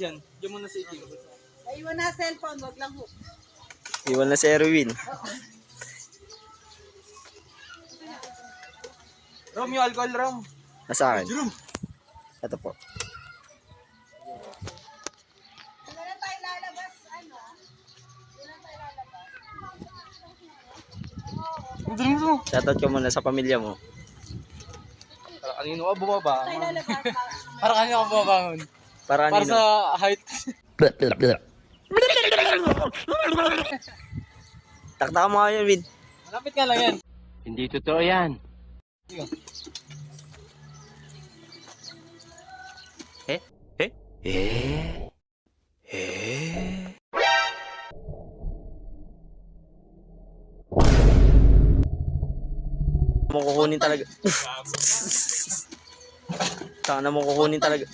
Yan, diyan muna sa itim. Ay, iwan na cellphone, wag lang hook. Iwan na si Erwin. Rom, yung alcohol, Rom. Nasa akin. Ito po. Hindi na tayo lalabas, ano? Hindi na tayo lalabas. Dali mo to. Shoutout ka muna sa pamilya mo. Para kanino ka bumaba? Tayo lalabas. Para kanino ka bumabangon? Para Para nino. sa height. Takta mo nga yun, Vin. Malapit nga lang yan. Hindi totoo yan. Sige. Mo kukunin talaga. Taka na mo kukunin talaga.